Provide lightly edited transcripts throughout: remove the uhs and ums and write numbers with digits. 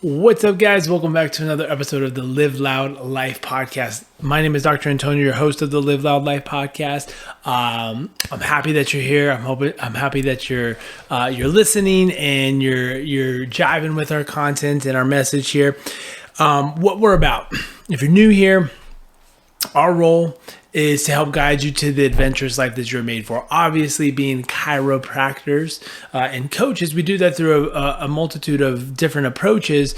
What's up, guys? Welcome back to another episode of the Live Loud Life podcast. My name is Dr. Antonio, your host of the Live Loud Life podcast. I'm happy that you're here. I'm happy that you're listening and you're jiving with our content and our message here. What we're about. If you're new here, our role is to help guide you to the adventurous life that you're made for. Obviously, being chiropractors and coaches, we do that through a multitude of different approaches,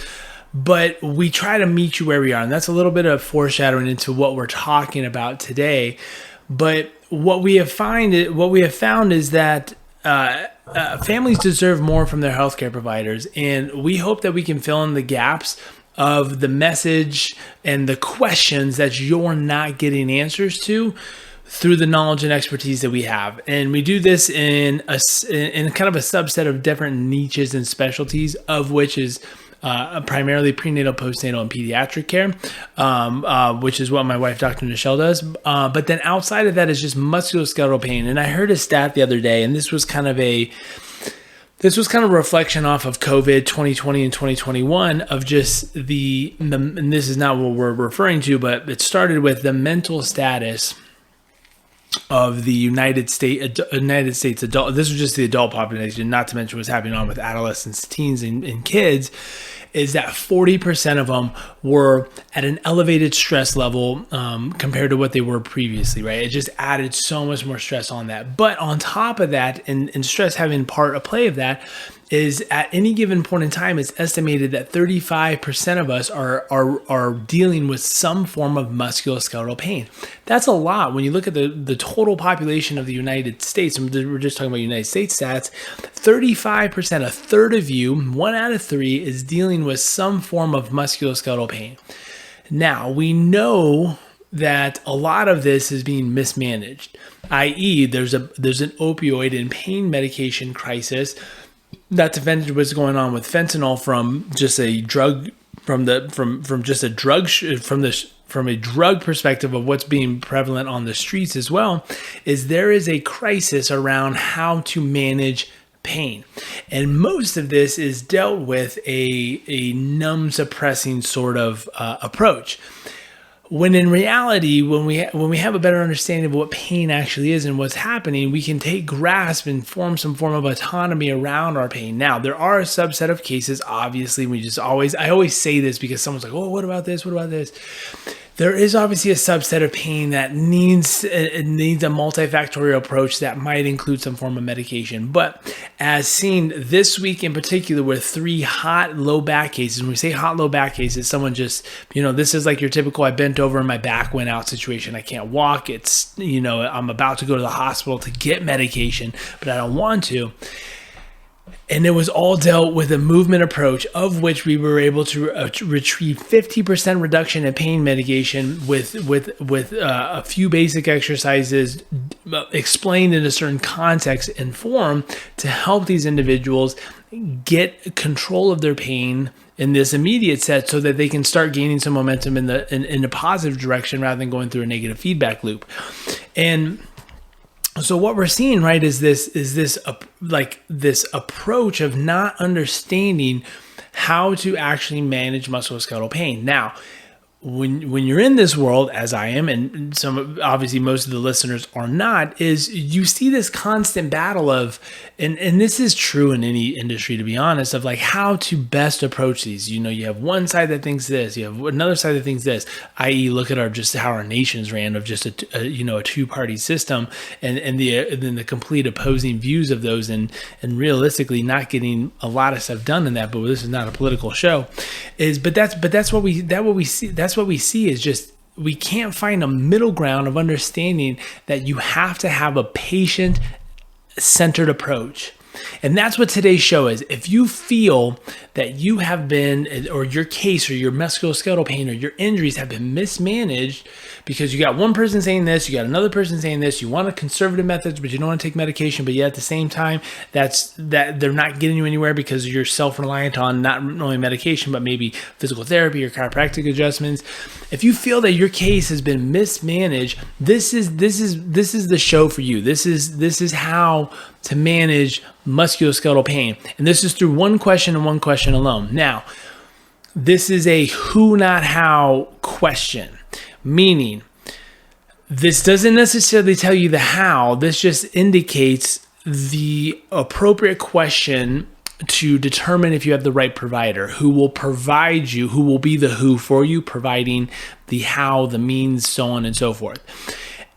but we try to meet you where we are. And that's a little bit of foreshadowing into what we're talking about today. But what we have found is that families deserve more from their healthcare providers. And we hope that we can fill in the gaps of the message and the questions that you're not getting answers to through the knowledge and expertise that we have. And we do this in kind of a subset of different niches and specialties, of which is primarily prenatal, postnatal, and pediatric care, which is what my wife, Dr. Nichelle, does. But then outside of that is just musculoskeletal pain. And I heard a stat the other day, and this was kind of a reflection off of COVID 2020 and 2021 of just and this is not what we're referring to, but it started with the mental status of the United States adult. This was just the adult population, not to mention what's happening on with adolescents, teens, and kids, is that 40% of them were at an elevated stress level compared to what they were previously, right? It just added so much more stress on that. But on top of that, and stress having part of play of that, is at any given point in time, it's estimated that 35% of us are dealing with some form of musculoskeletal pain. That's a lot. When you look at the total population of the United States, and we're just talking about United States stats, 35%, a third of you, 1 out of 3, is dealing with some form of musculoskeletal pain. Now, we know that a lot of this is being mismanaged, i.e. there's an opioid and pain medication crisis. That's eventually what's going on with fentanyl from a drug perspective of what's being prevalent on the streets as well, is there is a crisis around how to manage pain. And most of this is dealt with a numb suppressing sort of approach. When in reality, when we have a better understanding of what pain actually is and what's happening, we can take grasp and form some form of autonomy around our pain. Now, there are a subset of cases, obviously, I always say this because someone's like, oh, what about this? What about this? There is obviously a subset of pain that needs a multifactorial approach that might include some form of medication. But as seen this week in particular with 3 hot low back cases, when we say hot low back cases, someone just, this is like your typical I bent over and my back went out situation. I can't walk. It's, I'm about to go to the hospital to get medication, but I don't want to. And it was all dealt with a movement approach, of which we were able to retrieve 50% reduction in pain mitigation with a few basic exercises explained in a certain context and form to help these individuals get control of their pain in this immediate set so that they can start gaining some momentum in a positive direction rather than going through a negative feedback loop. And so what we're seeing, right, is this approach of not understanding how to actually manage musculoskeletal pain. Now, when you're in this world, as I am, and obviously most of the listeners are not, is you see this constant battle of, and this is true in any industry, to be honest, of like how to best approach these. You have one side that thinks this, you have another side that thinks this, i.e. look at how our nations ran of just a two-party system and then the complete opposing views of those and realistically not getting a lot of stuff done in that, but this is not a political show, that's what we see is just we can't find a middle ground of understanding that you have to have a patient-centered approach. And that's what today's show is. If you feel that you have been, or your case or your musculoskeletal pain or your injuries have been mismanaged because you got one person saying this, you got another person saying this, you want a conservative methods, but you don't want to take medication, but yet at the same time, that they're not getting you anywhere because you're self-reliant on not only medication, but maybe physical therapy or chiropractic adjustments. If you feel that your case has been mismanaged, this is the show for you. This is how to manage musculoskeletal pain. And this is through one question and one question alone. Now, this is a who, not how question, meaning this doesn't necessarily tell you the how. This just indicates the appropriate question to determine if you have the right provider who will provide you, who will be the who for you, providing the how, the means, so on and so forth.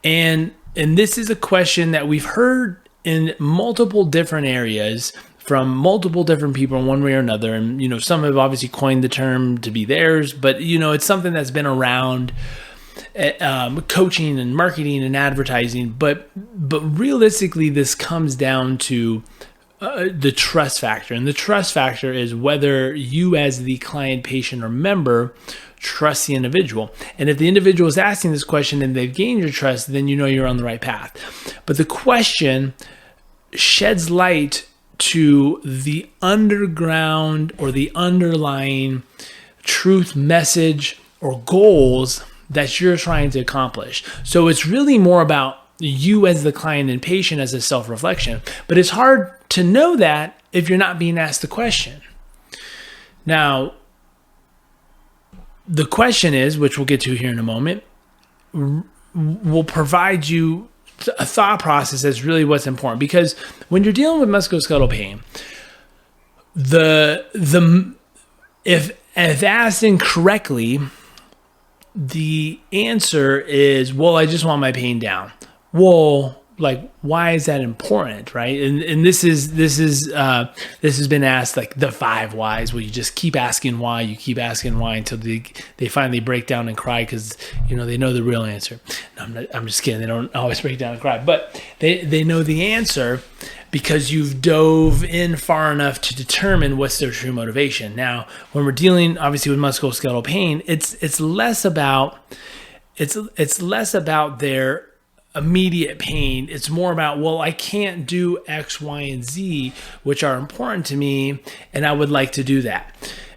And this is a question that we've heard in multiple different areas from multiple different people in one way or another. And, some have obviously coined the term to be theirs, but, it's something that's been around coaching and marketing and advertising. But realistically, this comes down to the trust factor. And the trust factor is whether you as the client, patient, or member trust the individual. And if the individual is asking this question and they've gained your trust, then you're on the right path. But the question sheds light to the underground or the underlying truth, message, or goals that you're trying to accomplish. So it's really more about you as the client and patient as a self-reflection. But it's hard to know that if you're not being asked the question. Now, the question is, which we'll get to here in a moment, will provide you a thought process that's really what's important. Because when you're dealing with musculoskeletal pain, if asked incorrectly, the answer is, well, I just want my pain down. Well, why is that important, right? And this has been asked, like the 5 whys, where you just keep asking why, until they finally break down and cry because they know the real answer. No, I'm just kidding. They don't always break down and cry, but they know the answer because you've dove in far enough to determine what's their true motivation. Now, when we're dealing obviously with musculoskeletal pain, it's less about their immediate pain. It's more about, well, I can't do X, Y, and Z, which are important to me, and I would like to do that.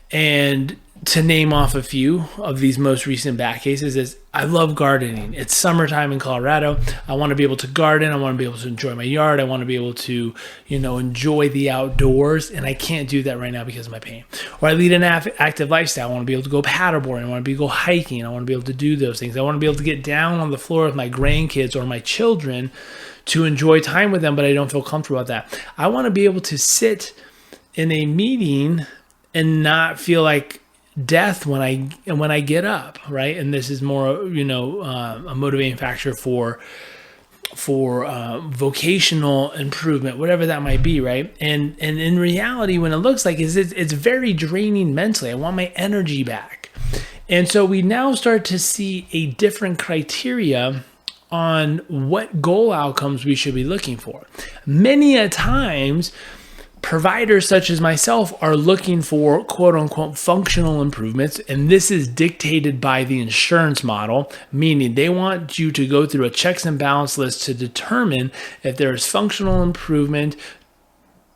And to name off a few of these most recent back cases is, I love gardening. It's summertime in Colorado. I want to be able to garden. I want to be able to enjoy my yard. I want to be able to, enjoy the outdoors. And I can't do that right now because of my pain. Or I lead an active lifestyle. I want to be able to go paddleboarding. I want to be able to go hiking. I want to be able to do those things. I want to be able to get down on the floor with my grandkids or my children to enjoy time with them, but I don't feel comfortable with that. I want to be able to sit in a meeting and not feel like death when I get up, right? And this is more, a motivating factor for vocational improvement, whatever that might be, right? And in reality, when it looks like it's very draining mentally. I want my energy back. And so we now start to see a different criteria on what goal outcomes we should be looking for. Many a times, providers such as myself are looking for quote unquote functional improvements, and this is dictated by the insurance model, meaning they want you to go through a checks and balance list to determine if there is functional improvement,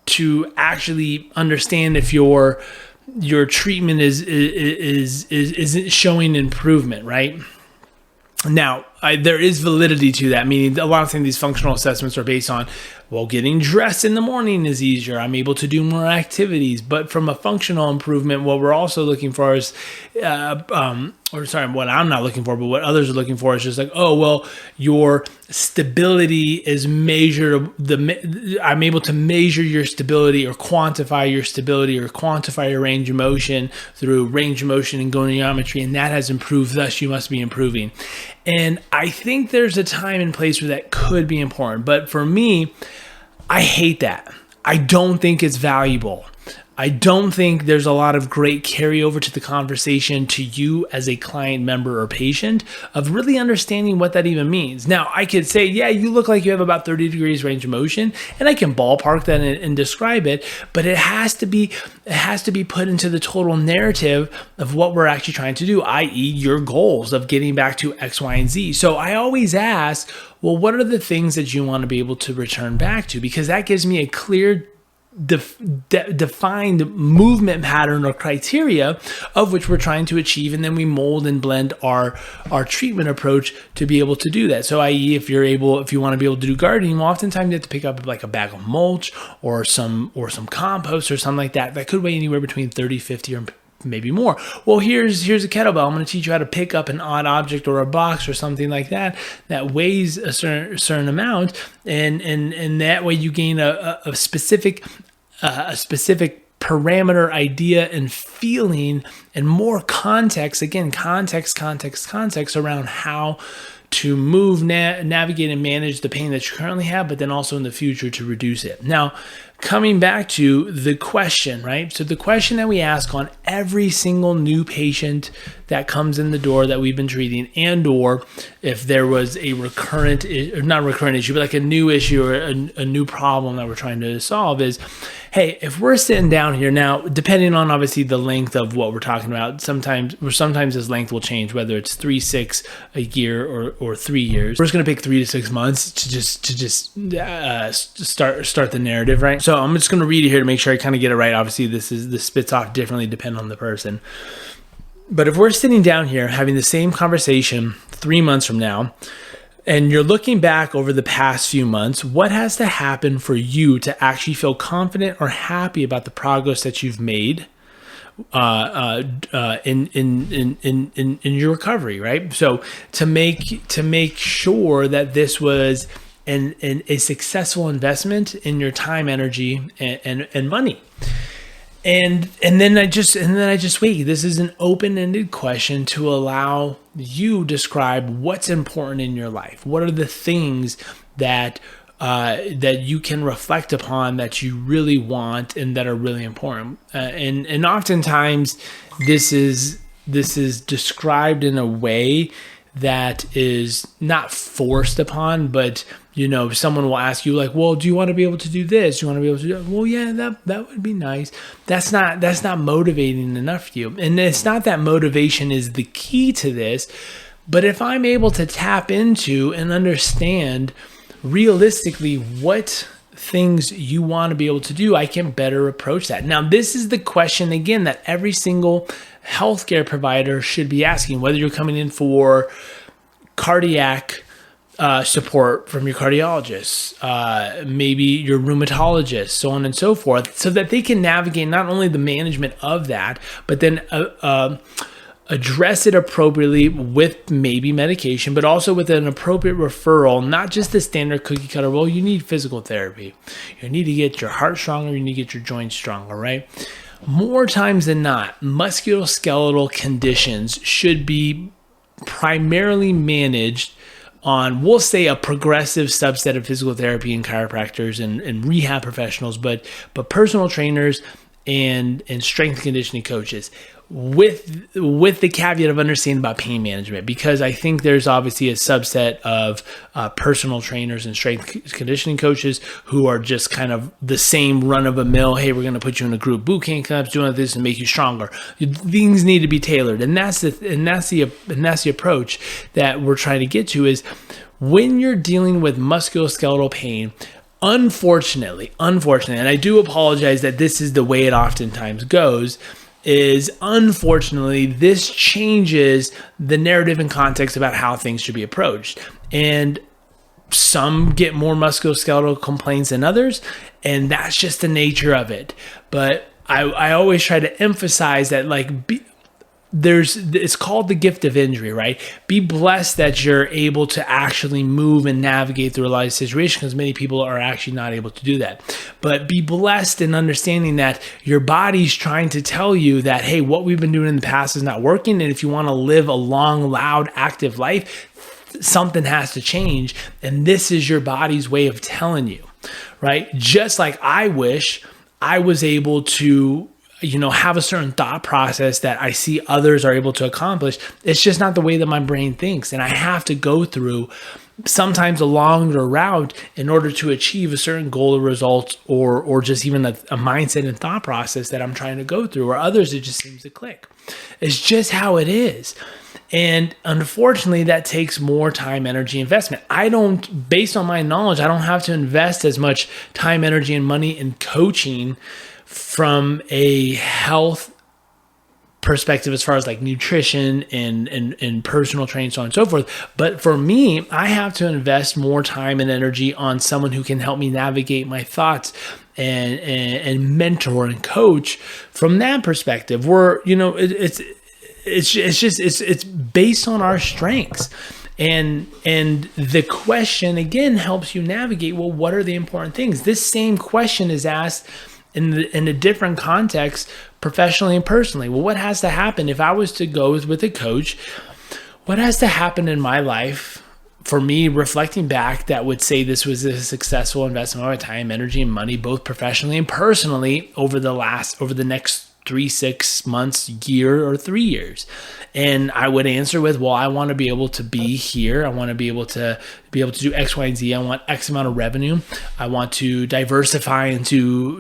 to actually understand if your treatment is showing improvement, right? Now, there is validity to that, meaning a lot of these functional assessments are based on, well, getting dressed in the morning is easier. I'm able to do more activities. But from a functional improvement, what we're also looking for is, what I'm not looking for, but what others are looking for is just like, oh, well, your stability is measured. I'm able to measure your stability or quantify your range of motion through range of motion and goniometry, and that has improved. Thus, you must be improving. And I think there's a time and place where that could be important. But for me, I hate that. I don't think it's valuable. I don't think there's a lot of great carryover to the conversation to you as a client, member, or patient of really understanding what that even means. Now, I could say, yeah, you look like you have about 30 degrees range of motion, and I can ballpark that and describe it, but it has to be put into the total narrative of what we're actually trying to do, i.e. your goals of getting back to X, Y, and Z. So I always ask, well, what are the things that you want to be able to return back to? Because that gives me a clear defined movement pattern or criteria of which we're trying to achieve, and then we mold and blend our treatment approach to be able to do that. So i.e. if you want to be able to do gardening, well, oftentimes you have to pick up like a bag of mulch or some compost or something like that could weigh anywhere between 30, 50 or maybe more. Well, here's a kettlebell. I'm going to teach you how to pick up an odd object or a box or something like that weighs a certain amount, and that way you gain a specific parameter, idea, and feeling, and more context. Again, context around how to move, navigate, and manage the pain that you currently have, but then also in the future to reduce it. Now, coming back to the question, right? So the question that we ask on every single new patient that comes in the door that we've been treating, and or if there was a recurrent, or not recurrent issue, but like a new issue or a new problem that we're trying to solve is, hey, if we're sitting down here now, depending on obviously the length of what we're talking about, sometimes this length will change, whether it's 3, 6, a year, or 3 years. We're just going to pick 3 to 6 months to just start the narrative, right? So I'm just going to read it here to make sure I kind of get it right. Obviously, this spits off differently depending on the person. But if we're sitting down here having the same conversation 3 months from now, and you're looking back over the past few months, what has to happen for you to actually feel confident or happy about the progress that you've made in your recovery, right? So to make sure that this was a successful investment in your time, energy, and money. And then I just wait. This is an open-ended question to allow you describe what's important in your life. What are the things that you can reflect upon that you really want and that are really important? And oftentimes this is described in a way that is not forced upon, but someone will ask you like, well, do you want to be able to do this? Do you want to be able to do that? Well, yeah, that would be nice. That's not motivating enough for you. And it's not that motivation is the key to this, but if I'm able to tap into and understand realistically what things you want to be able to do, I can better approach that. Now, this is the question, again, that every single healthcare provider should be asking, whether you're coming in for cardiac support from your cardiologist, maybe your rheumatologist, so on and so forth, so that they can navigate not only the management of that, but then address it appropriately with maybe medication, but also with an appropriate referral, not just the standard cookie cutter, well, you need physical therapy. You need to get your heart stronger, you need to get your joints stronger, right? More times than not, musculoskeletal conditions should be primarily managed on, we'll say, a progressive subset of physical therapy and chiropractors and rehab professionals, but personal trainers and strength conditioning coaches, with the caveat of understanding about pain management, because I think there's obviously a subset of personal trainers and strength conditioning coaches who are just kind of the same run of a mill. Hey, we're going to put you in a group boot camp, doing this and make you stronger. Things need to be tailored, and that's the approach that we're trying to get to. Is when you're dealing with musculoskeletal pain, unfortunately, and I do apologize that this is the way it oftentimes goes, is unfortunately this changes the narrative and context about how things should be approached. And some get more musculoskeletal complaints than others, and that's just the nature of it. But I always try to emphasize that, like, it's called the gift of injury, right? Be blessed that you're able to actually move and navigate through a lot of situations, because many people are actually not able to do that. But be blessed in understanding that your body's trying to tell you that, hey, what we've been doing in the past is not working. And if you want to live a long, loud, active life, something has to change. And this is your body's way of telling you, right? Just like I wish I was able to have a certain thought process that I see others are able to accomplish. It's just not the way that my brain thinks. And I have to go through sometimes a longer route in order to achieve a certain goal or result, or just even a mindset and thought process that I'm trying to go through, or others, it just seems to click. It's just how it is. And unfortunately, that takes more time, energy, investment. Based on my knowledge, I don't have to invest as much time, energy, and money in coaching from a health perspective, as far as like nutrition and personal training, so on and so forth. But for me, I have to invest more time and energy on someone who can help me navigate my thoughts and mentor and coach from that perspective. Where, it's based on our strengths. And the question again helps you navigate, well, what are the important things? This same question is asked in a different context, professionally and personally. Well, what has to happen if I was to go with a coach? What has to happen in my life for me, reflecting back, that would say this was a successful investment of my time, energy, and money, both professionally and personally, over the next 3, 6 months, year, or 3 years? And I would answer with, well, I want to be able to be here. I want to be able to do X, Y, and Z. I want X amount of revenue. I want to diversify into,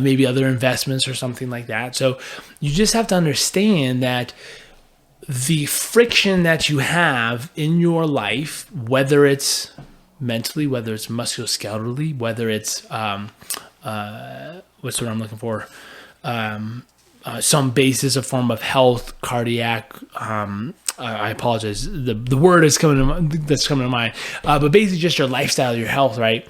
maybe other investments or something like that. So you just have to understand that the friction that you have in your life, whether it's mentally, whether it's musculoskeletally, whether it's, what's the word I'm looking for? Some basis, a form of health, cardiac. I apologize. The word is that's coming to mind. But basically, just your lifestyle, your health, right?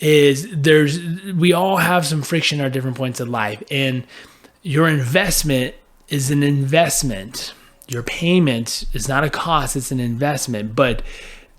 We all have some friction at different points in life, and your investment is an investment. Your payment is not a cost; it's an investment. But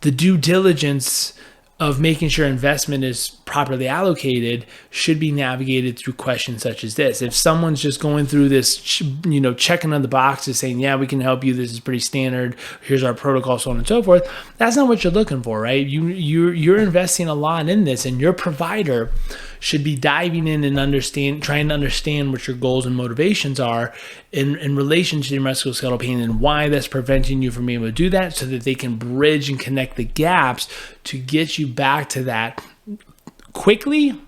the due diligence of making sure investment is properly allocated should be navigated through questions such as this. If someone's just going through this, checking on the boxes saying, yeah, we can help you, this is pretty standard, here's our protocol, so on and so forth, that's not what you're looking for, right? You're investing a lot in this, and your provider should be diving in and trying to understand what your goals and motivations are in relation to your musculoskeletal pain and why that's preventing you from being able to do that, so that they can bridge and connect the gaps to get you back to that quickly.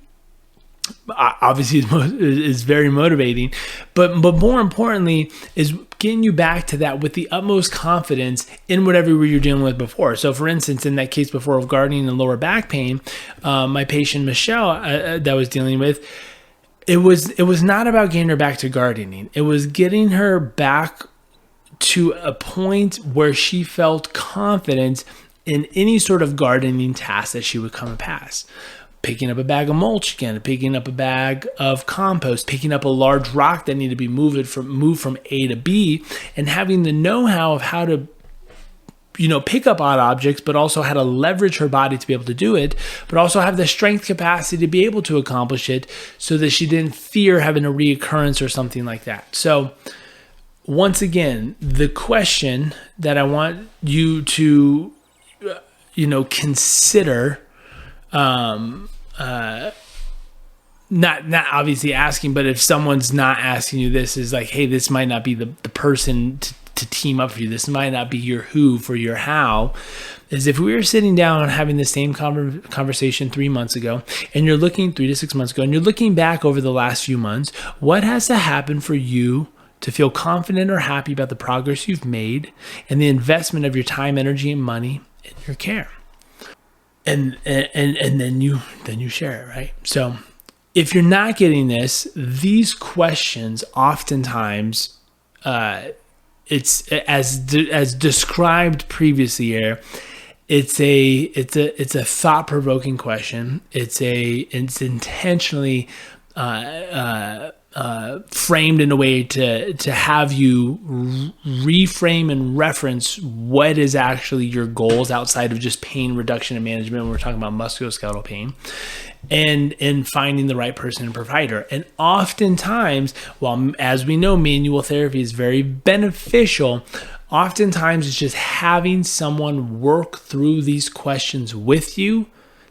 Obviously is very motivating, but more importantly is getting you back to that with the utmost confidence in whatever you're dealing with before. So for instance, in that case before of gardening and lower back pain, my patient Michelle that I was dealing with, it was not about getting her back to gardening. It was getting her back to a point where she felt confident in any sort of gardening task that she would come past. Picking up a bag of mulch again, picking up a bag of compost, picking up a large rock that needed to be moved from A to B, and having the know-how of how to, pick up odd objects, but also how to leverage her body to be able to do it, but also have the strength capacity to be able to accomplish it, so that she didn't fear having a reoccurrence or something like that. So once again, the question that I want you to, consider, not obviously asking, but if someone's not asking you this, is like, hey, this might not be the person to team up for you. This might not be your who for your how. Is if we were sitting down and having the same conversation 3 months ago, and you're looking 3 to 6 months ago, and you're looking back over the last few months, what has to happen for you to feel confident or happy about the progress you've made and the investment of your time, energy, and money in your care? And then you share it, right? So if you're not getting this, these questions oftentimes, it's as described previously here. It's a thought-provoking question. It's intentionally framed in a way to have you reframe and reference what is actually your goals outside of just pain reduction and management when we're talking about musculoskeletal pain, and finding the right person and provider. And oftentimes, while as we know, manual therapy is very beneficial, oftentimes it's just having someone work through these questions with you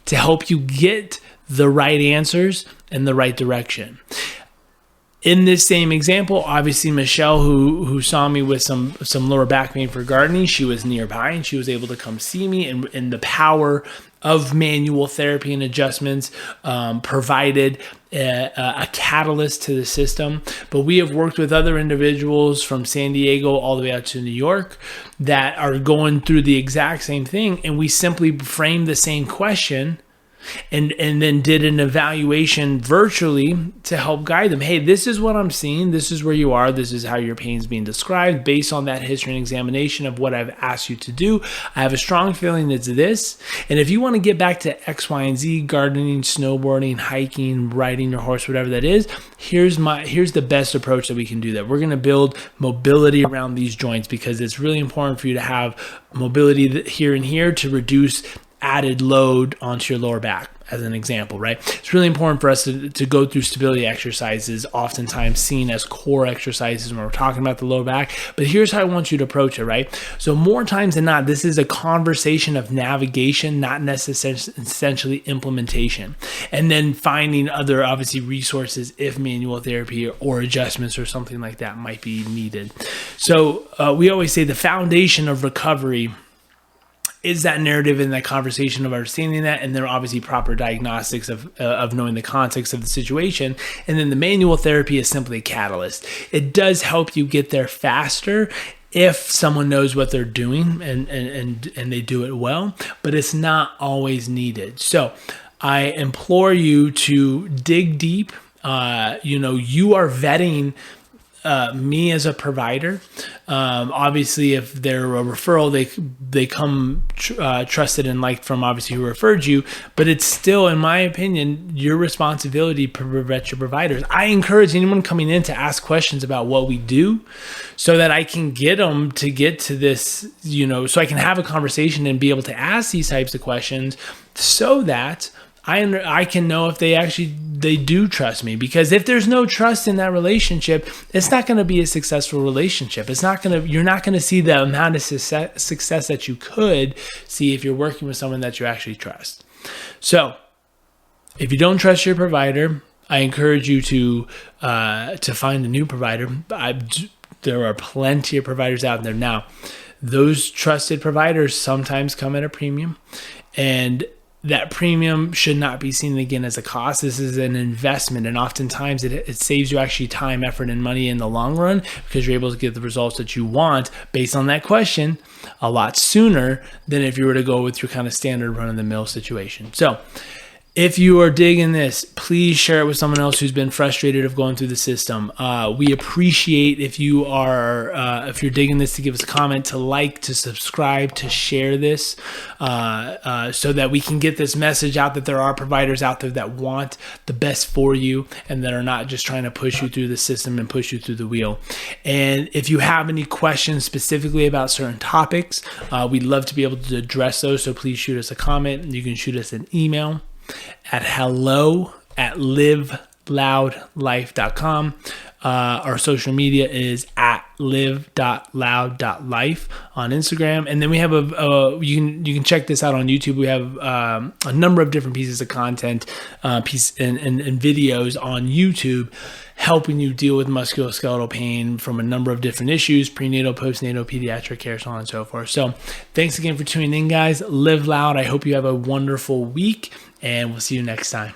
to help you get the right answers and the right direction. In this same example, obviously Michelle, who saw me with some lower back pain for gardening, she was nearby and she was able to come see me, and the power of manual therapy and adjustments provided a catalyst to the system. But we have worked with other individuals from San Diego all the way out to New York that are going through the exact same thing, and we simply frame the same question and then did an evaluation virtually to help guide them. Hey, this is what I'm seeing. This is where you are. This is how your pain is being described based on that history and examination of what I've asked you to do. I have a strong feeling it's this. And if you want to get back to X, Y, and Z, gardening, snowboarding, hiking, riding your horse, whatever that is, here's the best approach that we can do that. We're going to build mobility around these joints because it's really important for you to have mobility here and here to reduce added load onto your lower back, as an example, right? It's really important for us to go through stability exercises, oftentimes seen as core exercises when we're talking about the lower back. But here's how I want you to approach it, right? So more times than not, this is a conversation of navigation, not necessarily essentially implementation. And then finding other, obviously, resources if manual therapy or adjustments or something like that might be needed. So we always say the foundation of recovery is that narrative and that conversation of understanding that, and then obviously proper diagnostics of knowing the context of the situation. And then the manual therapy is simply a catalyst. It does help you get there faster if someone knows what they're doing and they do it well, but it's not always needed. So I implore you to dig deep. You are vetting me as a provider. Obviously, if they're a referral, they come trusted and liked from obviously who referred you, but it's still, in my opinion, your responsibility to vet your providers. I encourage anyone coming in to ask questions about what we do so that I can get them to get to this, so I can have a conversation and be able to ask these types of questions so that I can know if they do trust me, because if there's no trust in that relationship, it's not going to be a successful relationship. You're not going to see the amount of success that you could see if you're working with someone that you actually trust. So if you don't trust your provider, I encourage you to find a new provider. There are plenty of providers out there now. Those trusted providers sometimes come at a premium, and that premium should not be seen again as a cost. This is an investment, and oftentimes it saves you actually time, effort, and money in the long run because you're able to get the results that you want based on that question a lot sooner than if you were to go with your kind of standard run-of-the-mill situation. So if you are digging this, please share it with someone else who's been frustrated of going through the system. We appreciate if you're digging this, to give us a comment, to like, to subscribe, to share this, so that we can get this message out that there are providers out there that want the best for you and that are not just trying to push you through the system and push you through the wheel. And if you have any questions specifically about certain topics, we'd love to be able to address those. So please shoot us a comment. You can shoot us an email at hello@liveloudlife.com. Our social media is at live.loud.life on Instagram. And then we have you can check this out on YouTube. We have a number of different pieces of content, and videos on YouTube helping you deal with musculoskeletal pain from a number of different issues: prenatal, postnatal, pediatric care, so on and so forth. So thanks again for tuning in, guys. Live loud. I hope you have a wonderful week, and we'll see you next time.